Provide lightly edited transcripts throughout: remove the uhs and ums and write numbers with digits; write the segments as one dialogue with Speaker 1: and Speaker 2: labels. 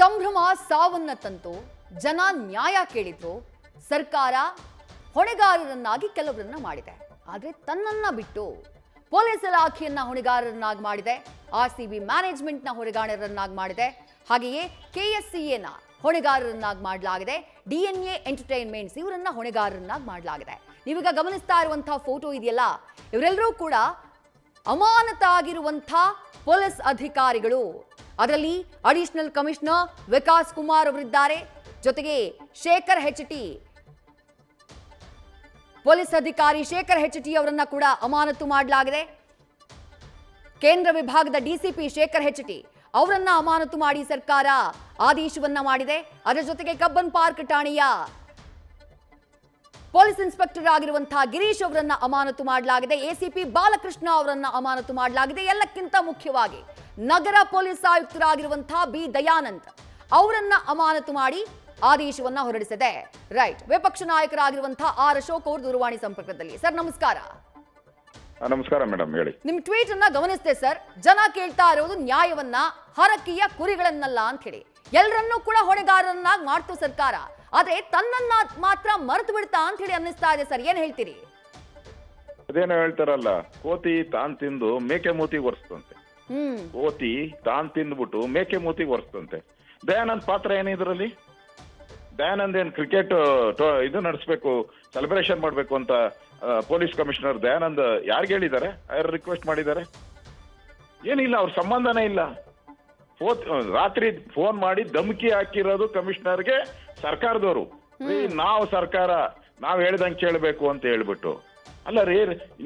Speaker 1: ಸಂಭ್ರಮ ಸಾವನ್ನ ತಂತು, ಜನ ನ್ಯಾಯ ಕೇಳಿದ್ರು, ಸರ್ಕಾರ ಹೊಣೆಗಾರರನ್ನಾಗಿ ಕೆಲವರನ್ನ ಮಾಡಿದೆ. ಆದ್ರೆ ತನ್ನನ್ನ ಬಿಟ್ಟು ಪೊಲೀಸ್ ಇಲಾಖೆಯನ್ನ ಹೊಣೆಗಾರರನ್ನಾಗಿ ಮಾಡಿದೆ, RCB ಮ್ಯಾನೇಜ್ಮೆಂಟ್ನ ಹೊಣೆಗಾರರನ್ನಾಗಿ ಮಾಡಿದೆ, ಹಾಗೆಯೇ KSCAನ ಹೊಣೆಗಾರರನ್ನಾಗಿ ಮಾಡಲಾಗಿದೆ, DNA ಎಂಟರ್ಟೈನ್ಮೆಂಟ್ಸ್ ಇವರನ್ನ ಹೊಣೆಗಾರರನ್ನಾಗಿ ಮಾಡಲಾಗಿದೆ. ನೀವೀಗ ಗಮನಿಸ್ತಾ ಇರುವಂತಹ ಫೋಟೋ ಇದೆಯಲ್ಲ, ಇವರೆಲ್ಲರೂ ಕೂಡ ಅಮಾನತಾಗಿರುವಂತಹ ಪೊಲೀಸ್ ಅಧಿಕಾರಿಗಳು. ಅದರಲ್ಲಿ ಅಡಿಷನಲ್ ಕಮಿಷನರ್ ವಿಕಾಸ್ ಕುಮಾರ್ ಅವರಿದ್ದಾರೆ, ಜೊತೆಗೆ ಶೇಖರ್ HT ಪೊಲೀಸ್ ಅಧಿಕಾರಿ ಶೇಖರ್ HT ಅವರನ್ನ ಕೂಡ ಅಮಾನತು ಮಾಡಲಾಗಿದೆ. ಕೇಂದ್ರ ವಿಭಾಗದ DCP ಶೇಖರ್ HT ಅವರನ್ನ ಅಮಾನತು ಮಾಡಿ ಸರ್ಕಾರ ಆದೇಶವನ್ನ ಮಾಡಿದೆ. ಅದರ ಜೊತೆಗೆ ಕಬ್ಬನ್ ಪಾರ್ಕ್ ಠಾಣೆಯ ಪೊಲೀಸ್ ಇನ್ಸ್ಪೆಕ್ಟರ್ ಆಗಿರುವಂತಹ ಗಿರೀಶ್ ಅವರನ್ನ ಅಮಾನತು ಮಾಡಲಾಗಿದೆ. ACP ಬಾಲಕೃಷ್ಣ ಅವರನ್ನ ಅಮಾನತು ಮಾಡಲಾಗಿದೆ. ಎಲ್ಲಕ್ಕಿಂತ ಮುಖ್ಯವಾಗಿ ನಗರ ಪೊಲೀಸ್ ಆಯುಕ್ತರಾಗಿರುವಂತಹ B ದಯಾನಂದ್ ಅವರನ್ನ ಅಮಾನತು ಮಾಡಿ ಆದೇಶವನ್ನ ಹೊರಡಿಸಿದೆ. ರೈಟ್, ವಿಪಕ್ಷ ನಾಯಕರಾಗಿರುವಂತಹ R ಅಶೋಕ್ ಅವರು ದೂರವಾಣಿ ಸಂಪರ್ಕದಲ್ಲಿ. ಸರ್ ನಮಸ್ಕಾರ.
Speaker 2: ನಮಸ್ಕಾರ ಮೇಡಮ್, ಹೇಳಿ.
Speaker 1: ನಿಮ್ ಟ್ವೀಟ್ ಅನ್ನ ಗಮನಿಸ್ತೆ ಸರ್, ಜನ ಕೇಳ್ತಾ ಇರೋದು ನ್ಯಾಯವನ್ನ, ಹರಕೆಯ ಕುರಿಗಳನ್ನಲ್ಲ ಅಂತ ಹೇಳಿ. ಎಲ್ಲರನ್ನೂ ಕೂಡ ಹೊಣೆಗಾರರನ್ನಾಗಿ ಮಾಡ್ತು ಸರ್ಕಾರ, ಆದ್ರೆ ತನ್ನನ್ನ ಮಾತ್ರ ಮರೆತು ಬಿಡ್ತಾ ಅಂತ ಹೇಳಿ ಅನ್ನಿಸ್ತಾ ಇದೆ ಸರ್, ಏನ್ ಹೇಳ್ತೀರಿ?
Speaker 2: ಅದೇನೋ ಹೇಳ್ತಾರಲ್ಲ, ಕೋತಿ ತಾನ್ ತಿಂದು ಮೇಕೆ ಮೂತಿಗೆ ಒರೆಸ್ತಂತೆ. ಕೋತಿ ತಾನ್ ತಿಂದ್ಬಿಟ್ಟು ಮೇಕೆ ಮೂತಿಗೆ ಒರೆಸ್ತಂತೆ. ದಯಾನಂದ್ ಪಾತ್ರ ಏನಿದ್ರಲ್ಲಿ? ದಯಾನಂದ್ ಏನ್ ಕ್ರಿಕೆಟ್ ಇದು ನಡೆಸ್ಬೇಕು, ಸೆಲೆಬ್ರೇಷನ್ ಮಾಡ್ಬೇಕು ಅಂತ ಪೊಲೀಸ್ ಕಮಿಷನರ್ ದಯಾನಂದ್ ಯಾರಿಗೆ ಹೇಳಿದ್ದಾರೆ? ಯಾರು ರಿಕ್ವೆಸ್ಟ್ ಮಾಡಿದ್ದಾರೆ? ಏನಿಲ್ಲ, ಅವ್ರ ಸಂಬಂಧನೇ ಇಲ್ಲ. ರಾತ್ರಿ ಫೋನ್ ಮಾಡಿ ಧಮಕಿ ಹಾಕಿರೋದು ಕಮಿಷನರ್ಗೆ ಸರ್ಕಾರದವರು. ನಾವು ಸರ್ಕಾರ ನಾವ್ ಹೇಳ್ದಂಗೆ ಕೇಳಬೇಕು ಅಂತ ಹೇಳ್ಬಿಟ್ಟು. ಅಲ್ಲ ರೀ,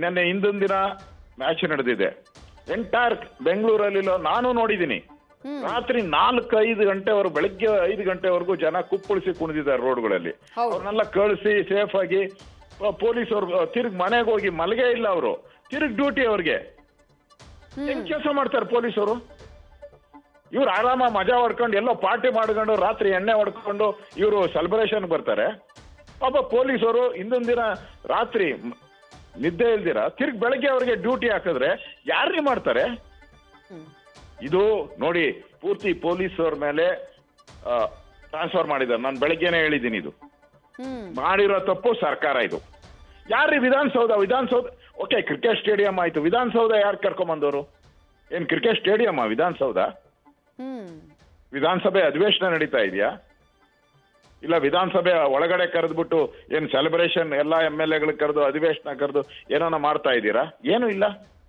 Speaker 2: ನೆನ್ನೆ ಹಿಂದೊಂದ್ ದಿನ ಮ್ಯಾಚ್ ನಡೆದಿದೆ ಎಂಟೈರ್ ಬೆಂಗಳೂರಲ್ಲಿ, ನಾನು ನೋಡಿದೀನಿ. ರಾತ್ರಿ 4-5 ಗಂಟೆವರೆಗೂ, ಬೆಳಗ್ಗೆ 5 ಗಂಟೆವರೆಗೂ ಜನ ಕುಪ್ಪಳಿಸಿ ಕುಣಿದಿದ್ದಾರೆ ರೋಡ್ಗಳಲ್ಲಿ. ಅವ್ರನ್ನೆಲ್ಲ ಕಳಿಸಿ ಸೇಫ್ ಆಗಿ ಪೊಲೀಸ್ ಅವ್ರು ತಿರ್ಗ್ ಮನೆಗೆ ಹೋಗಿ ಮಲಗೇ ಇಲ್ಲ. ಅವರು ತಿರ್ಗ್ ಡ್ಯೂಟಿ ಅವ್ರಿಗೆ ಹೆಂಗ್ ಕೆಲಸ ಮಾಡ್ತಾರೆ ಪೊಲೀಸ್ ಅವರು? ಇವ್ರು ಆರಾಮ ಮಜಾ ಹೊಡ್ಕೊಂಡು ಎಲ್ಲೋ ಪಾರ್ಟಿ ಮಾಡ್ಕೊಂಡು ರಾತ್ರಿ ಎಣ್ಣೆ ಹೊಡ್ಕೊಂಡು ಇವರು ಸೆಲೆಬ್ರೇಷನ್ ಬರ್ತಾರೆ. ಪಾಪ ಪೊಲೀಸ್ ಅವರು ಹಿಂದೊಂದ್ ದಿನ ರಾತ್ರಿ ನಿದ್ದೆ ಇಲ್ದಿರ ತಿರ್ಗ್ ಬೆಳಗ್ಗೆ ಅವ್ರಿಗೆ ಡ್ಯೂಟಿ ಹಾಕಿದ್ರೆ ಯಾರ್ರೀ ಮಾಡ್ತಾರೆ? ಇದು ನೋಡಿ, ಪೂರ್ತಿ ಪೊಲೀಸ್ ಅವ್ರ ಮೇಲೆ ಟ್ರಾನ್ಸ್ಫರ್ ಮಾಡಿದ್ದಾರೆ. ನಾನು ಬೆಳಗ್ಗೆನೆ ಹೇಳಿದ್ದೀನಿ, ಇದು ಮಾಡಿರೋ ತಪ್ಪು ಸರ್ಕಾರ. ಇದು ಯಾರ್ರೀ? ವಿಧಾನಸೌಧ ಓಕೆ, ಕ್ರಿಕೆಟ್ ಸ್ಟೇಡಿಯಂ ಆಯ್ತು, ವಿಧಾನಸೌಧ ಯಾರು ಕರ್ಕೊಂಬಂದವರು? ಏನ್ ಕ್ರಿಕೆಟ್ ಸ್ಟೇಡಿಯಂ ವಿಧಾನಸೌಧ? ವಿಧಾನಸಭೆ ಅಧಿವೇಶನ ನಡೀತಾ ಇದೆಯಾ? ಇಲ್ಲ ವಿಧಾನಸಭೆ ಒಳಗಡೆ ಕರೆದ್ಬಿಟ್ಟು ಏನ್ ಸೆಲೆಬ್ರೇಷನ್ ಎಲ್ಲ MLA ಗಳಿಗೆ ಕರೆದು ಅಧಿವೇಶನ ಕರೆದು ಏನಾನ ಮಾಡ್ತಾ ಇದ್ದೀರಾ? ಏನು ಇಲ್ಲ,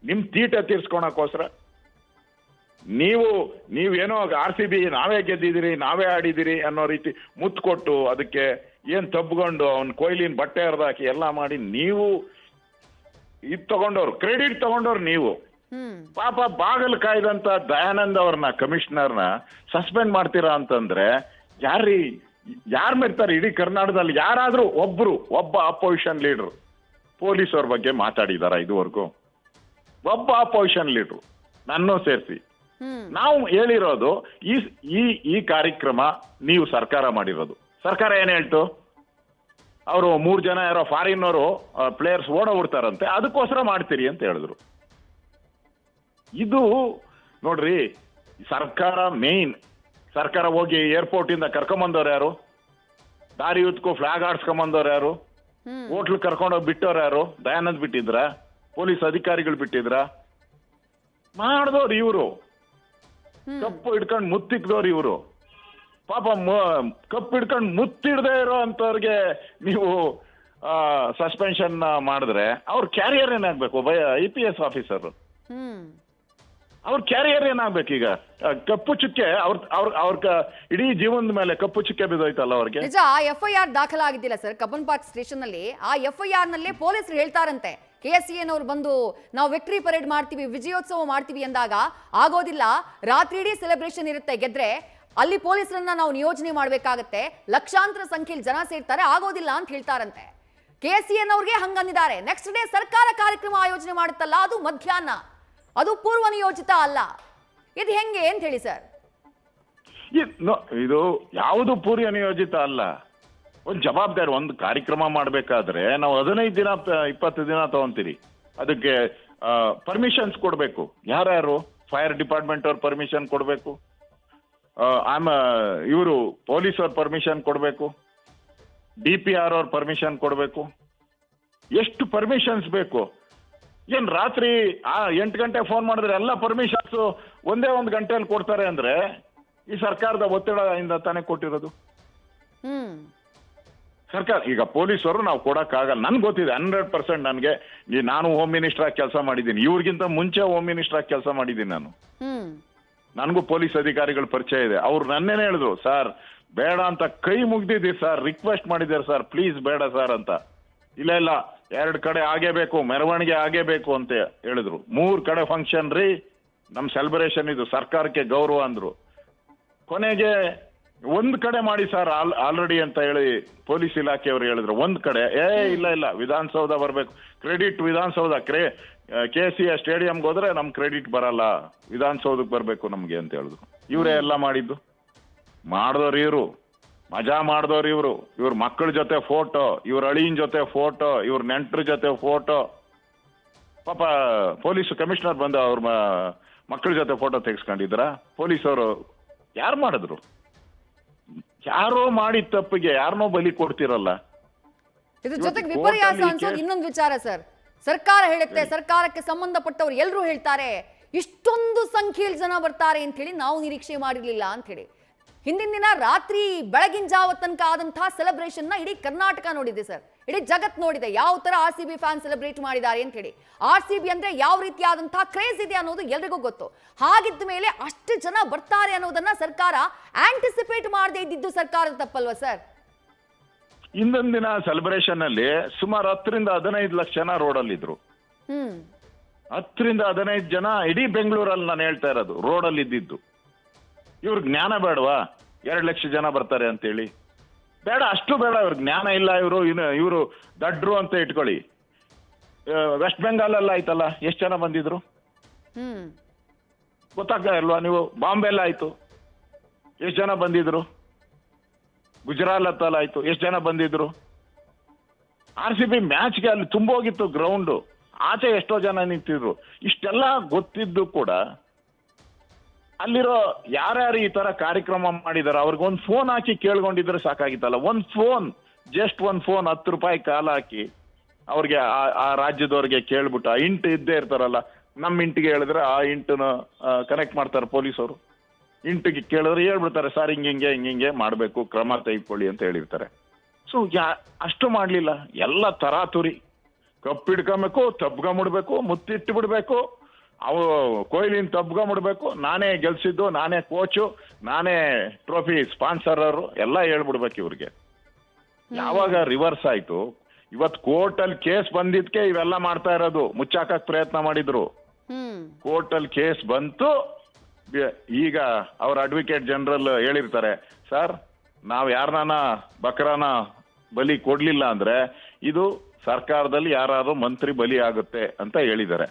Speaker 2: ನಿಮ್ ತೀಟ ತೀರ್ಸ್ಕೊಳಕೋಸ್ಕರ ನೀವೇನೋ RCB ನಾವೇ ಗೆದ್ದಿದ್ದೀರಿ, ನಾವೇ ಆಡಿದಿರಿ ಅನ್ನೋ ರೀತಿ ಮುತ್ತು ಕೊಟ್ಟು ಅದಕ್ಕೆ ಏನ್ ತಬ್ಕೊಂಡು ಅವ್ನ್ ಕೊಯ್ಲಿನ ಬಟ್ಟೆ ಹರಿದಾಕಿ ಎಲ್ಲ ಮಾಡಿ ನೀವು ಇದ್ ತಗೊಂಡವ್ರು, ಕ್ರೆಡಿಟ್ ತಗೊಂಡವ್ರು ನೀವು. ಪಾಪ ಬಾಗಲ್ ಕಾಯ್ದಂತ ದಯಾನಂದ್ ಅವ್ರನ್ನ, ಕಮಿಷನರ್ನ ಸಸ್ಪೆಂಡ್ ಮಾಡ್ತೀರಾ ಅಂತಂದ್ರೆ ಯಾರು ಮೆರ್ತಾರೆ? ಇಡೀ ಕರ್ನಾಟಕದಲ್ಲಿ ಯಾರಾದ್ರೂ ಒಬ್ಬ ಅಪೋಸಿಷನ್ ಲೀಡರ್ ಪೊಲೀಸ್ ಅವ್ರ ಬಗ್ಗೆ ಮಾತಾಡಿದಾರ ಇದುವರೆಗೂ? ಒಬ್ಬ ಅಪೋಸಿಷನ್ ಲೀಡರ್ ನನ್ನೂ ಸೇರಿಸಿ. ನಾವು ಹೇಳಿರೋದು ಈ ಕಾರ್ಯಕ್ರಮ ನೀವು ಸರ್ಕಾರ ಮಾಡಿರೋದು. ಸರ್ಕಾರ ಏನ್ ಹೇಳ್ತು? ಅವರು 3 ಜನ ಯಾರೋ ಫಾರಿನ್ನವರು ಪ್ಲೇಯರ್ಸ್ ಓಡೋಗ್ಬಿಡ್ತಾರಂತೆ, ಅದಕ್ಕೋಸ್ಕರ ಮಾಡ್ತೀರಿ ಅಂತ ಹೇಳಿದ್ರು. ಇದು ನೋಡ್ರಿ, ಸರ್ಕಾರ ಮೇನ್. ಸರ್ಕಾರ ಹೋಗಿ ಏರ್ಪೋರ್ಟ್ ಇಂದ ಕರ್ಕೊಂಬಂದವ್ರು ಯಾರು? ದಾರಿ ಉತ್ಕೋ ಫ್ಲಾಗ್ ಆಡ್ಸ್ಕೊಂಬಂದವ್ರು ಯಾರು? ಹೋಟ್ಲ್ ಕರ್ಕೊಂಡೋಗಿ ಬಿಟ್ಟವ್ರು ಯಾರು? ದಯಾನಂದ್ ಬಿಟ್ಟಿದ್ರ? ಪೊಲೀಸ್ ಅಧಿಕಾರಿಗಳು ಬಿಟ್ಟಿದ್ರ? ಮಾಡಿದವ್ರು ಇವರು. ಕಪ್ಪು ಹಿಡ್ಕೊಂಡು ಮುತ್ತಿಕ್ದವ್ರು ಇವರು. ಪಾಪ ಕಪ್ಪು ಹಿಡ್ಕೊಂಡು ಮುತ್ತಿಡದೆ ಇರೋ ಅಂತವ್ರಿಗೆ ನೀವು ಸಸ್ಪೆನ್ಷನ್ ಮಾಡಿದ್ರೆ ಅವ್ರ ಕ್ಯಾರಿಯರ್ ಏನಾಗ್ಬೇಕು? IPS ಆಫೀಸರ್ ಅವ್ರ ಕ್ಯಾರಿಯರ್ ಏನಾಗ್ಬೇಕು? ಈಗ ಕಪ್ಪು ಚುಕ್ಕೆ ಅವ್ರ ಇಡೀ ಜೀವನದ ಮೇಲೆ ಕಪ್ಪು ಚುಕ್ಕೆ ಬಿದ್ದೋಯ್ತಲ್ಲ ಅವ್ರಿಗೆ.
Speaker 1: ನಿಜ, FIR ದಾಖಲಾಗಿದ್ದಿಲ್ಲ ಸರ್ ಕಬ್ಬನ್ ಪಾರ್ಕ್ ಸ್ಟೇಷನ್ ನಲ್ಲಿ. ಆ FIR ನಲ್ಲಿ ಪೊಲೀಸರು ಹೇಳ್ತಾರಂತೆ, KSCAನವ್ರು ಬಂದು ನಾವು ವಿಕ್ಟರಿ ಪರೇಡ್ ಮಾಡ್ತೀವಿ, ವಿಜಯೋತ್ಸವ ಮಾಡ್ತೀವಿ ಎಂದಾಗ ಆಗೋದಿಲ್ಲ, ರಾತ್ರಿ ಇಡೀ ಸೆಲೆಬ್ರೇಷನ್ ಇರುತ್ತೆ, ಗೆದ್ರೆ ಅಲ್ಲಿ ಪೊಲೀಸರನ್ನ ನಾವು ನಿಯೋಜನೆ ಮಾಡ್ಬೇಕಾಗತ್ತೆ, ಲಕ್ಷಾಂತರ ಸಂಖ್ಯೆಯಲ್ಲಿ ಜನ ಸೇರ್ತಾರೆ, ಆಗೋದಿಲ್ಲ ಅಂತ ಹೇಳ್ತಾರಂತೆ. KSCAನವ್ರಿಗೆ ಹಂಗಂದಿದ್ದಾರೆ. ನೆಕ್ಸ್ಟ್ ಡೇ ಸರ್ಕಾರ ಕಾರ್ಯಕ್ರಮ ಆಯೋಜನೆ ಮಾಡುತ್ತಲ್ಲ, ಅದು ಮಧ್ಯಾಹ್ನ, ಅದು ಪೂರ್ವ ನಿಯೋಜಿತ ಅಲ್ಲ. ಇದು ಹೆಂಗೆ ಅಂತ ಹೇಳಿ ಸರ್?
Speaker 2: ಇದು ಯಾವುದು ಪೂರ್ವ ನಿಯೋಜಿತ ಅಲ್ಲ. ಒಂದು ಜವಾಬ್ದಾರಿ. ಒಂದು ಕಾರ್ಯಕ್ರಮ ಮಾಡ್ಬೇಕಾದ್ರೆ ನಾವು 15 ದಿನ 20 ದಿನ ತಗೊಂತೀರಿ. ಅದಕ್ಕೆ ಪರ್ಮಿಷನ್ಸ್ ಕೊಡ್ಬೇಕು. ಯಾರ್ಯಾರು? ಫೈರ್ ಡಿಪಾರ್ಟ್ಮೆಂಟ್ ಅವ್ರು ಪರ್ಮಿಷನ್ ಕೊಡ್ಬೇಕು, ಇವರು ಪೊಲೀಸ್ ಅವ್ರ ಪರ್ಮಿಷನ್ ಕೊಡಬೇಕು, DPR ಅವ್ರ ಪರ್ಮಿಷನ್ ಕೊಡಬೇಕು. ಎಷ್ಟು ಪರ್ಮಿಷನ್ಸ್ ಬೇಕು? ಏನ್ ರಾತ್ರಿ 8 ಗಂಟೆ ಫೋನ್ ಮಾಡಿದ್ರೆ ಎಲ್ಲ ಪರ್ಮಿಷನ್ಸ್ ಒಂದೇ 1 ಗಂಟೆಯಲ್ಲಿ ಕೊಡ್ತಾರೆ ಅಂದ್ರೆ ಈ ಸರ್ಕಾರದ ಒತ್ತಡದಿಂದ ತಾನೇ ಕೊಟ್ಟಿರೋದು. ಸರ್ಕಾರ ಈಗ ಪೊಲೀಸರು ನಾವು ಕೊಡಕ್ಕಾಗಲ್ಲ. ನನ್ಗೆ ಗೊತ್ತಿದೆ 100%. ನನಗೆ ನಾನು ಹೋಮ್ ಮಿನಿಸ್ಟರ್ ಆಗಿ ಕೆಲಸ ಮಾಡಿದ್ದೀನಿ, ಇವ್ರಿಗಿಂತ ಮುಂಚೆ ಹೋಮ್ ಮಿನಿಸ್ಟರ್ ಆಗಿ ಕೆಲಸ ಮಾಡಿದ್ದೀನಿ ನಾನು. ನನಗೂ ಪೊಲೀಸ್ ಅಧಿಕಾರಿಗಳ ಪರಿಚಯ ಇದೆ. ಅವ್ರು ನನ್ನೇನೆ ಹೇಳಿದ್ರು, ಸರ್ ಬೇಡ ಅಂತ ಕೈ ಮುಗ್ದಿದ್ದೀವಿ ಸರ್, ರಿಕ್ವೆಸ್ಟ್ ಮಾಡಿದ್ದಾರೆ ಸರ್, ಪ್ಲೀಸ್ ಬೇಡ ಸರ್ ಅಂತ. ಇಲ್ಲ 2 ಕಡೆ ಆಗೇಬೇಕು, ಮೆರವಣಿಗೆ ಆಗೇಬೇಕು ಅಂತ ಹೇಳಿದ್ರು. 3 ಕಡೆ ಫಂಕ್ಷನ್ ರೀ, ನಮ್ ಸೆಲೆಬ್ರೇಷನ್ ಇದು, ಸರ್ಕಾರಕ್ಕೆ ಗೌರವ ಅಂದ್ರು. ಕೊನೆಗೆ 1 ಕಡೆ ಮಾಡಿ ಸರ್ ಆಲ್ರೆಡಿ ಅಂತ ಹೇಳಿ ಪೊಲೀಸ್ ಇಲಾಖೆಯವರು ಹೇಳಿದ್ರು. 1 ಕಡೆ ಇಲ್ಲ ವಿಧಾನಸೌಧ ಬರ್ಬೇಕು, ಕ್ರೆಡಿಟ್ ವಿಧಾನಸೌಧ, KCA ಸ್ಟೇಡಿಯಂಗೆ ಹೋದ್ರೆ ನಮ್ ಕ್ರೆಡಿಟ್ ಬರಲ್ಲ, ವಿಧಾನಸೌಧಕ್ಕೆ ಬರ್ಬೇಕು ನಮ್ಗೆ ಅಂತ ಹೇಳಿದ್ರು. ಇವರೇ ಎಲ್ಲ ಮಾಡಿದ್ದು. ಮಾಡಿದವ್ರು ಇವರು, ಮಜಾ ಮಾಡಿದವ್ರು ಇವರು. ಇವ್ರ ಮಕ್ಕಳ ಜೊತೆ ಫೋಟೋ, ಇವ್ರ ಅಳಿಯನ್ ಜೊತೆ ಫೋಟೋ, ಇವ್ರ ನೆಂಟ್ರ ಜೊತೆ ಫೋಟೋ. ಪಾಪ ಪೊಲೀಸ್ ಕಮಿಷನರ್ ಬಂದು ಅವ್ರ ಮಕ್ಕಳ ಜೊತೆ ಫೋಟೋ ತೆಗೆಸ್ಕೊಂಡಿದ್ರ? ಪೊಲೀಸವರು ಯಾರು ಮಾಡಿದ್ರು? ಯಾರೋ ಮಾಡಿದ ತಪ್ಪಿಗೆ ಯಾರನ್ನೋ ಬಲಿ ಕೊಡ್ತಿರಲ್ಲ.
Speaker 1: ಇದ್ರ ಜೊತೆಗೆ ವಿಪರ್ಯಾಸ ಅನ್ಸೋದು ಇನ್ನೊಂದು ವಿಚಾರ ಸರ್. ಸರ್ಕಾರ ಹೇಳುತ್ತೆ, ಸರ್ಕಾರಕ್ಕೆ ಸಂಬಂಧಪಟ್ಟವ್ರು ಎಲ್ಲರೂ ಹೇಳ್ತಾರೆ ಇಷ್ಟೊಂದು ಸಂಖ್ಯೆಯಲ್ಲಿ ಜನ ಬರ್ತಾರೆ ಅಂತ ಹೇಳಿ ನಾವು ನಿರೀಕ್ಷೆ ಮಾಡಿರ್ಲಿಲ್ಲ ಅಂತ ಹೇಳಿ. ಹಿಂದಿನ ದಿನ ರಾತ್ರಿ ಬೆಳಗಿನ ಜಾವ ತನಕ ಆದಂತಹ ಸೆಲೆಬ್ರೇಷನ್ ನ ಇಡೀ ಕರ್ನಾಟಕ ನೋಡಿದೆ ಸರ್, ಇಡೀ ಜಗತ್ ನೋಡಿದೆ. ಯಾವ ತರ RCB ಫ್ಯಾನ್ ಸೆಲೆಬ್ರೇಟ್ ಮಾಡಿದ್ದಾರೆ ಅಂತ ಹೇಳಿ. RCB ಅಂದ್ರೆ ಯಾವ ರೀತಿಯಾದಂತಹ ಕ್ರೇಜ್ ಇದೆ ಅನ್ನೋದು ಎಲ್ರಿಗೂ ಗೊತ್ತು. ಹಾಗಿದ್ದ ಮೇಲೆ ಅಷ್ಟು ಜನ ಬರ್ತಾರೆ ಅನ್ನೋದನ್ನ ಸರ್ಕಾರ ಆಂಟಿಸಿಪೇಟ್ ಮಾಡದೇ ಇದ್ದಿದ್ದು ಸರ್ಕಾರದ ತಪ್ಪಲ್ವಾ ಸರ್?
Speaker 2: ಹಿಂದಿನ ದಿನ ಸೆಲೆಬ್ರೇಷನ್ ಅಲ್ಲಿ ಸುಮಾರು 10 ರಿಂದ 15 ಲಕ್ಷ ಜನ ರೋಡಲ್ಲಿ ಇದ್ರು. 10 ರಿಂದ 15 ಜನ ಇಡೀ ಬೆಂಗಳೂರಲ್ಲಿ ನಾನು ಹೇಳ್ತಾ ಇರೋದು ರೋಡಲ್ಲಿ ಇದ್ದಿದ್ದು. ಇವ್ರಿಗೆ ಜ್ಞಾನ ಬೇಡವಾ 2 ಲಕ್ಷ ಜನ ಬರ್ತಾರೆ ಅಂತೇಳಿ? ಬೇಡ, ಅಷ್ಟು ಬೇಡ. ಇವ್ರಿಗೆ ಜ್ಞಾನ ಇಲ್ಲ. ಇವರು ದಡ್ರು ಅಂತ ಇಟ್ಕೊಳ್ಳಿ. ವೆಸ್ಟ್ ಬೆಂಗಾಲ್ ಎಲ್ಲ ಆಯ್ತಲ್ಲ, ಎಷ್ಟು ಜನ ಬಂದಿದ್ರು ಗೊತ್ತಾಗ್ತಾ ಇಲ್ವಾ ನೀವು? ಬಾಂಬೆ ಎಲ್ಲ ಆಯ್ತು, ಎಷ್ಟು ಜನ ಬಂದಿದ್ರು? ಗುಜರಾತ್ ಎಲ್ಲ ಆಯ್ತು, ಎಷ್ಟು ಜನ ಬಂದಿದ್ರು? RCB ಮ್ಯಾಚ್ಗೆ ಅಲ್ಲಿ ತುಂಬೋಗಿತ್ತು ಗ್ರೌಂಡು, ಆಚೆ ಎಷ್ಟೋ ಜನ ನಿಂತಿದ್ರು. ಇಷ್ಟೆಲ್ಲ ಗೊತ್ತಿದ್ದು ಕೂಡ ಅಲ್ಲಿರೋ ಯಾರ್ಯಾರು ಈ ತರ ಕಾರ್ಯಕ್ರಮ ಮಾಡಿದಾರೆ ಅವ್ರಿಗೊಂದು ಫೋನ್ ಹಾಕಿ ಕೇಳ್ಕೊಂಡಿದ್ರೆ ಸಾಕಾಗಿತ್ತಲ್ಲ. ಜಸ್ಟ್ ಒಂದು ಫೋನ್ 10 ರೂಪಾಯಿ ಕಾಲ ಹಾಕಿ ಅವ್ರಿಗೆ ಆ ರಾಜ್ಯದವ್ರಿಗೆ ಕೇಳ್ಬಿಟ್ಟು, ಆ ಇಂಟು ಇದ್ದೇ ಇರ್ತಾರಲ್ಲ, ನಮ್ಮ ಇಂಟಿಗೆ ಹೇಳಿದ್ರೆ ಆ ಇಂಟನ್ನ ಕನೆಕ್ಟ್ ಮಾಡ್ತಾರೆ ಪೊಲೀಸವರು. ಇಂಟಿಗೆ ಕೇಳಿದ್ರೆ ಹೇಳ್ಬಿಡ್ತಾರೆ, ಸರ್ ಹಿಂಗೆ ಮಾಡಬೇಕು, ಕ್ರಮ ತೆಗೆದುಕೊಳ್ಳಿ ಅಂತ ಹೇಳಿರ್ತಾರೆ. ಸೊ ಅಷ್ಟು ಮಾಡ್ಲಿಲ್ಲ. ಎಲ್ಲ ತರಾತುರಿ, ಕಪ್ಪು ಹಿಡ್ಕೊಬೇಕು, ತಬ್ಕೊಂಬಿಡ್ಬೇಕು, ಮುತ್ತಿಟ್ಟು ಬಿಡ್ಬೇಕು, ಅವು ಕೊಹ್ಲಿನ ತಬ್ಕೊಂಬಿಡ್ಬೇಕು, ನಾನೇ ಗೆಲ್ಸಿದ್ದು, ನಾನೇ ಕೋಚು, ನಾನೇ ಟ್ರೋಫಿ ಸ್ಪಾನ್ಸರರು ಎಲ್ಲ ಹೇಳ್ಬಿಡ್ಬೇಕು ಇವ್ರಿಗೆ. ಯಾವಾಗ ರಿವರ್ಸ್ ಆಯ್ತು, ಇವತ್ತು ಕೋರ್ಟಲ್ಲಿ ಕೇಸ್ ಬಂದಿದ್ಕೆ ಇವೆಲ್ಲ ಮಾಡ್ತಾ ಇರೋದು. ಮುಚ್ಚಾಕಕ್ ಪ್ರಯತ್ನ ಮಾಡಿದ್ರು, ಕೋರ್ಟಲ್ಲಿ ಕೇಸ್ ಬಂತು. ಈಗ ಅವ್ರ ಅಡ್ವೊಕೇಟ್ ಜನರಲ್ ಹೇಳಿರ್ತಾರೆ, ಸರ್ ನಾವು ಯಾರನ್ನ ಬಕ್ರಾನ ಬಲಿ ಕೊಡ್ಲಿಲ್ಲ ಅಂದ್ರೆ ಇದು ಸರ್ಕಾರದಲ್ಲಿ ಯಾರು ಮಂತ್ರಿ ಬಲಿ ಆಗುತ್ತೆ ಅಂತ ಹೇಳಿದ್ದಾರೆ.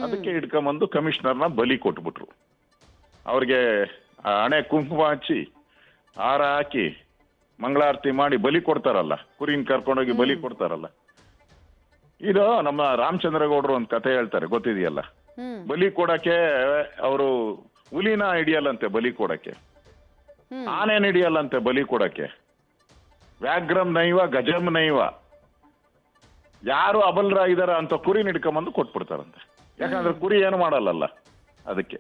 Speaker 2: ಅದಕ್ಕೆ ಹಿಡ್ಕೊಂಬಂದು ಕಮಿಷನರ್ನ ಬಲಿ ಕೊಟ್ಬಿಟ್ರು. ಅವ್ರಿಗೆ ಹಣೆ ಕುಂಕುಮ ಹಚ್ಚಿ ಹಾರ ಹಾಕಿ ಮಂಗಳಾರತಿ ಮಾಡಿ ಬಲಿ ಕೊಡ್ತಾರಲ್ಲ, ಕುರಿನ ಕರ್ಕೊಂಡೋಗಿ ಬಲಿ ಕೊಡ್ತಾರಲ್ಲ. ಇದು ನಮ್ಮ ರಾಮಚಂದ್ರಗೌಡರು ಒಂದು ಕಥೆ ಹೇಳ್ತಾರೆ, ಗೊತ್ತಿದೆಯಲ್ಲ? ಬಲಿ ಕೊಡಕ್ಕೆ ಅವರು ಹುಲಿನ ಹಿಡಿಯಲ್ಲಂತೆ ಬಲಿ ಕೊಡಕ್ಕೆ, ಆನೆನ ಹಿಡಿಯಲ್ಲಂತೆ ಬಲಿ ಕೊಡಕ್ಕೆ. ವ್ಯಾಘ್ರಂ ನೈವ ಗಜಂ ನೈವ, ಯಾರು ಅಬಲರಾಗಿದಾರ ಅಂತ ಕುರಿನ ಹಿಡ್ಕೊಂಬಂದು ಕೊಟ್ಬಿಡ್ತಾರಂತೆ. ಯಾಕಂದ್ರೆ ಕುರಿ ಏನು ಮಾಡಲ್ಲ. ಅದಕ್ಕೆ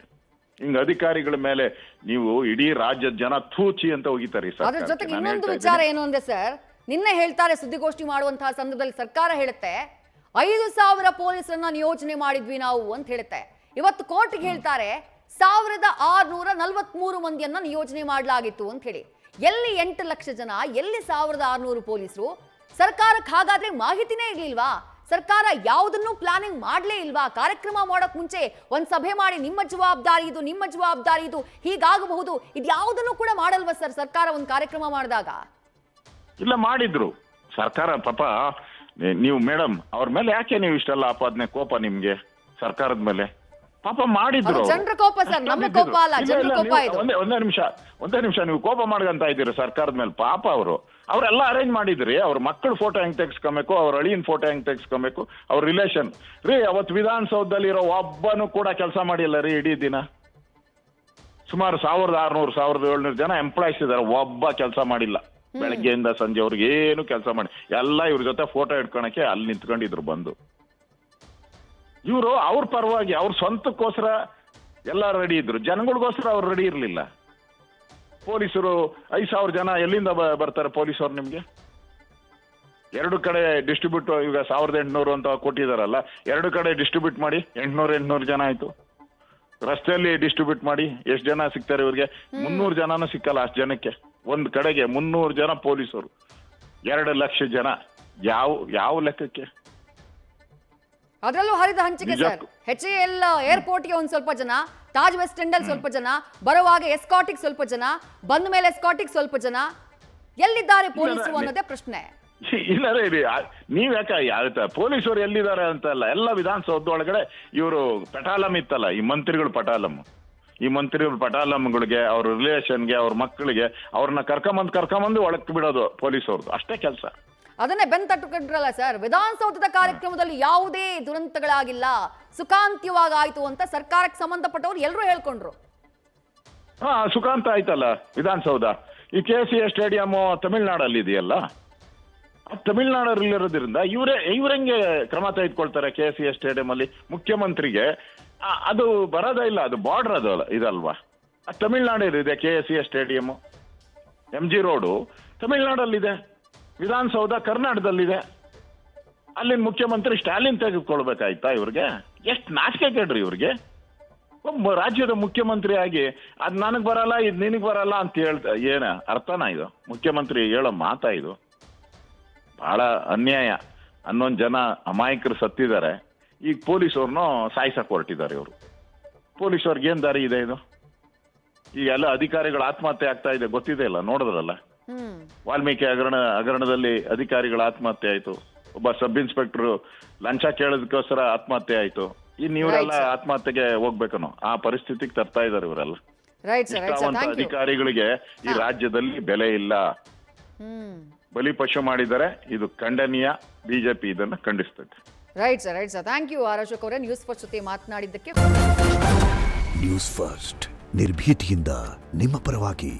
Speaker 2: ಹಿಂಗ ಅಧಿಕಾರಿಗಳ ಮೇಲೆ ನೀವು ಇಡೀ ರಾಜ್ಯದ ಜನ ಥೂಚಿ ಅಂತ ಹೋಗಿತಾರೆ.
Speaker 1: ಅದ್ರ ಜೊತೆಗೆ ಇನ್ನೊಂದು ವಿಚಾರ ಏನು ಅಂದ್ರೆ ಸರ್, ನಿನ್ನೆ ಹೇಳ್ತಾರೆ ಸುದ್ದಿಗೋಷ್ಠಿ ಮಾಡುವಂತಹ ಸಂದರ್ಭದಲ್ಲಿ ಸರ್ಕಾರ ಹೇಳುತ್ತೆ 5,000 ಪೊಲೀಸರನ್ನ ನಿಯೋಜನೆ ಮಾಡಿದ್ವಿ ನಾವು ಅಂತ ಹೇಳುತ್ತೆ. ಇವತ್ತು ಕೋರ್ಟ್ಗೆ ಹೇಳ್ತಾರೆ 1,643 ಮಂದಿಯನ್ನ ನಿಯೋಜನೆ ಮಾಡಲಾಗಿತ್ತು ಅಂತ ಹೇಳಿ. ಎಲ್ಲಿ 8 ಲಕ್ಷ ಜನ, ಎಲ್ಲಿ 1,600 ಪೊಲೀಸರು? ಸರ್ಕಾರಕ್ಕೆ ಹಾಗಾದ್ರೆ ಮಾಹಿತಿನೇ ಇರ್ಲಿಲ್ವಾ? ಸರ್ಕಾರ ಯಾವುದನ್ನು ಪ್ಲಾನಿಂಗ್ ಮಾಡ್ಲೇ ಇಲ್ವಾ? ಕಾರ್ಯಕ್ರಮ ಮಾಡೋಕ್ ಮುಂಚೆ ಒಂದ್ ಸಭೆ ಮಾಡಿ ನಿಮ್ಮ ಜವಾಬ್ದಾರಿ ಇದು, ನಿಮ್ಮ ಜವಾಬ್ದಾರಿ ಇದು, ಹೀಗಾಗಬಹುದು, ಇದು ಯಾವುದನ್ನು ಕೂಡ ಮಾಡಲ್ವಾ ಸರ್ ಸರ್ಕಾರ ಒಂದು ಕಾರ್ಯಕ್ರಮ ಮಾಡಿದಾಗ?
Speaker 2: ಇಲ್ಲ, ಮಾಡಿದ್ರು ಸರ್ಕಾರ. ಪಾಪ ನೀವು ಮೇಡಮ್ ಅವ್ರ ಮೇಲೆ ಯಾಕೆ ನೀವು ಇಷ್ಟೆಲ್ಲ ಆಪಾದನೆ, ಕೋಪ ನಿಮ್ಗೆ ಸರ್ಕಾರದ ಮೇಲೆ? ಪಾಪ ಮಾಡಿದ್ರು.
Speaker 1: ಜನರ ಕೋಪ ಸರ್, ನಮ್ಮ ಕೋಪ ಅಲ್ಲ, ಜನರ ಕೋಪ ಇದು.
Speaker 2: ಒಂದೇ ನಿಮಿಷ ನೀವು ಕೋಪ ಮಾಡ್ಕಂತ ಇದ್ದೀರಿ ಸರ್ಕಾರದ ಮೇಲೆ. ಪಾಪ ಅವರೆಲ್ಲ ಅರೇಂಜ್ ಮಾಡಿದ್ರಿ. ಅವ್ರ ಮಕ್ಕಳ ಫೋಟೋ ಹೆಂಗ್ ತೆಗೆಸ್ಕೊಬೇಕು, ಅವ್ರ ಅಳಿಯನ್ ಫೋಟೋ ಹೆಂಗ್ ತೆಗೆಸ್ಕೊಬೇಕು, ಅವ್ರ ರಿಲೇಷನ್ ರೀ. ಅವತ್ತು ವಿಧಾನಸೌಧದಲ್ಲಿ ಇರೋ ಒಬ್ಬನು ಕೂಡ ಕೆಲಸ ಮಾಡಿಲ್ಲ ರೀ ಇಡೀ ದಿನ. ಸುಮಾರು 1600 1700 ಜನ ಎಂಪ್ಲಾಯ್ಸ್ ಇದ್ದಾರೆ, ಒಬ್ಬ ಕೆಲಸ ಮಾಡಿಲ್ಲ. ಬೆಳಗ್ಗೆಯಿಂದ ಸಂಜೆವರೆಗೆ ಏನು ಕೆಲಸ ಮಾಡಿ ಎಲ್ಲ ಇವ್ರ ಜೊತೆ ಫೋಟೋ ಇಟ್ಕೊಳಕ್ಕೆ ಅಲ್ಲಿ ನಿಂತ್ಕೊಂಡಿದ್ರು ಬಂದು. ಇವರು ಅವ್ರ ಪರವಾಗಿ ಅವ್ರ ಸ್ವಂತಕ್ಕೋಸ್ಕರ ಎಲ್ಲ ರೆಡಿ ಇದ್ರು, ಜನಗಳಿಗೋಸ್ಕರ ಅವ್ರು ರೆಡಿ ಇರಲಿಲ್ಲ. ಪೊಲೀಸರು 5000 ಜನ ಎಲ್ಲಿಂದ ಬರ್ತಾರೆ ಪೊಲೀಸರು ನಿಮ್ಗೆ? 2 ಕಡೆ ಡಿಸ್ಟ್ರಿಬ್ಯೂಟ್, ಈಗ 1800 ಅಂತ ಕೊಟ್ಟಿದಾರಲ್ಲ, 2 ಕಡೆ ಡಿಸ್ಟ್ರಿಬ್ಯೂಟ್ ಮಾಡಿ 800 ಜನ ಆಯ್ತು. ರಸ್ತೆಯಲ್ಲಿ ಡಿಸ್ಟ್ರಿಬ್ಯೂಟ್ ಮಾಡಿ ಎಷ್ಟು ಜನ ಸಿಗ್ತಾರೆ ಇವ್ರಿಗೆ? 300 ಜನನೂ ಸಿಕ್ಕಲ್ಲ ಅಷ್ಟು ಜನಕ್ಕೆ. ಒಂದ್ ಕಡೆಗೆ 300 ಜನ ಪೊಲೀಸರು, 2 ಲಕ್ಷ ಜನ, ಯಾವ ಲೆಕ್ಕಕ್ಕೆ?
Speaker 1: ಅದರಲ್ಲೂ ಹರಿದ ಹಂಚಿಕೆ ಸರ್. HAL ಏರ್ಪೋರ್ಟ್ಗೆ ಒಂದ್ ಸ್ವಲ್ಪ ಜನ, ತಾಜ್ ವೆಸ್ಟ್ ಎಂಡ್ ಅಲ್ಲಿ ಸ್ವಲ್ಪ ಜನ, ಬರುವಾಗ ಎಸ್ಕಾಟಿಗೆ ಸ್ವಲ್ಪ ಜನ, ಬಂದ ಮೇಲೆ ಎಸ್ಕಾಟಿಗೆ ಸ್ವಲ್ಪ ಜನ, ಎಲ್ಲಿದ್ದಾರೆ ಪೊಲೀಸರು ಅನ್ನೋದೇ ಪ್ರಶ್ನೆ.
Speaker 2: ಇಲ್ಲ ರೀ, ನೀವ್ ಯಾಕೆ ಪೊಲೀಸರು ಎಲ್ಲಿದ್ದಾರೆ ಅಂತಲ್ಲ, ಎಲ್ಲ ವಿಧಾನಸೌಧ ಒಳಗಡೆ ಇವರು ಪಟಾಲಂ ಇತ್ತಲ್ಲ, ಈ ಮಂತ್ರಿಗಳು ಪಟಾಲಂಗಳಿಗೆ, ಅವ್ರ ರಿಲೇಷನ್ಗೆ, ಅವ್ರ ಮಕ್ಕಳಿಗೆ ಅವ್ರನ್ನ ಕರ್ಕೊಂಬಂದು ಒಳಕ್ ಬಿಡೋದು ಪೊಲೀಸವ್ರದ್ದು, ಅಷ್ಟೇ ಕೆಲಸ.
Speaker 1: ಅದನ್ನೇ ಬೆನ್ ತಟ್ಟುಕೊಂಡ್ರಲ್ಲ ಸರ್, ವಿಧಾನಸೌಧದ ಕಾರ್ಯಕ್ರಮದಲ್ಲಿ ಯಾವುದೇ ದುರಂತಗಳಾಗಿಲ್ಲ, ಸುಖಾಂತ್ಯವಾಗಿ ಆಯ್ತು ಅಂತ ಸರ್ಕಾರಕ್ಕೆ ಸಂಬಂಧಪಟ್ಟವ್ರು ಎಲ್ಲರೂ ಹೇಳ್ಕೊಂಡ್ರು.
Speaker 2: ಸುಖಾಂತ ಆಯ್ತಲ್ಲ ವಿಧಾನಸೌಧ. ಈ KCA ಸ್ಟೇಡಿಯಂ ತಮಿಳ್ನಾಡಲ್ಲಿ ಇದೆಯಲ್ಲ, ತಮಿಳ್ನಾಡಲ್ಲಿರೋದ್ರಿಂದ ಇವ್ರಂಗೆ ಕ್ರಮ ತೆಗೆದುಕೊಳ್ತಾರೆ. KCA ಸ್ಟೇಡಿಯಂ ಅಲ್ಲಿ ಮುಖ್ಯಮಂತ್ರಿಗೆ ಅದು ಬರೋದೇ ಇಲ್ಲ, ಅದು ಬಾರ್ಡರ್ ಅದು ಇದಲ್ವಾ, ತಮಿಳ್ನಾಡು ಇದೆ. KCA ಸ್ಟೇಡಿಯಂ, MG ರೋಡು ತಮಿಳ್ನಾಡಲ್ಲಿದೆ, ವಿಧಾನಸೌಧ ಕರ್ನಾಟಕದಲ್ಲಿದೆ. ಅಲ್ಲಿನ ಮುಖ್ಯಮಂತ್ರಿ ಸ್ಟಾಲಿನ್ ತೆಗೆದುಕೊಳ್ಬೇಕಾಯ್ತಾ ಇವ್ರಿಗೆ? ಎಷ್ಟು ನಾಚಿಕೆ ಕೇಳ್ರಿ ಇವ್ರಿಗೆ. ಒಬ್ಬ ರಾಜ್ಯದ ಮುಖ್ಯಮಂತ್ರಿ ಆಗಿ ಅದ್ ನನಗ್ ಬರಲ್ಲ, ಇದು ನಿನಗ್ ಬರಲ್ಲ ಅಂತ ಏನ ಅರ್ಥನಾ ಇದು? ಮುಖ್ಯಮಂತ್ರಿ ಹೇಳೋ ಮಾತಾ ಇದು? ಬಹಳ ಅನ್ಯಾಯ. 11 ಜನ ಅಮಾಯಕರು ಸತ್ತಿದ್ದಾರೆ, ಈಗ ಪೊಲೀಸವ್ರನ್ನೂ ಸಾಯಿಸಕ್ ಹೊರಟಿದ್ದಾರೆ ಇವರು. ಪೊಲೀಸವ್ರಿಗೆ ಏನ್ ದಾರಿ ಇದೆ ಇದು? ಈಗ ಎಲ್ಲ ಅಧಿಕಾರಿಗಳ ಆತ್ಮಹತ್ಯೆ ಆಗ್ತಾ ಇದೆ, ಗೊತ್ತಿದೆ ಇಲ್ಲ, ನೋಡಿದ್ರಲ್ಲ. ವಾಲ್ಮೀಕಿ ಹಗರಣದಲ್ಲಿ ಅಧಿಕಾರಿಗಳ ಆತ್ಮಹತ್ಯೆ ಆಯ್ತು, ಒಬ್ಬ ಸಬ್ ಇನ್ಸ್ಪೆಕ್ಟರ್ ಲಂಚ ಕೇಳೋದಕ್ಕೋಸ್ಕರ ಆತ್ಮಹತ್ಯೆ ಆಯ್ತು. ಇನ್ ಇವರೆಲ್ಲ ಆತ್ಮಹತ್ಯೆಗೆ ಹೋಗ್ಬೇಕನು ಆ ಪರಿಸ್ಥಿತಿಗೆ ತರ್ತಾ ಇದಾರೆ ಇವರೆಲ್ಲ. ಅಧಿಕಾರಿಗಳಿಗೆ ಈ ರಾಜ್ಯದಲ್ಲಿ ಬೆಲೆ ಇಲ್ಲ, ಬಲಿಪಶು ಮಾಡಿದ್ದಾರೆ. ಇದು ಖಂಡನೀಯ. ಬಿಜೆಪಿ ಇದನ್ನ ಖಂಡಿಸ್ತದೆ.
Speaker 1: Right sir, thank you R Ashok ಅವರೇ ನ್ಯೂಸ್ ಫಸ್ಟ್ ಜೊತೆ ಮಾತನಾಡಿದ್ದಕ್ಕೆ.
Speaker 3: ನ್ಯೂಸ್ ಫಸ್ಟ್ ನಿರ್ಭೀತಿಯಿಂದ ನಿಮ್ಮ ಪರವಾಗಿ.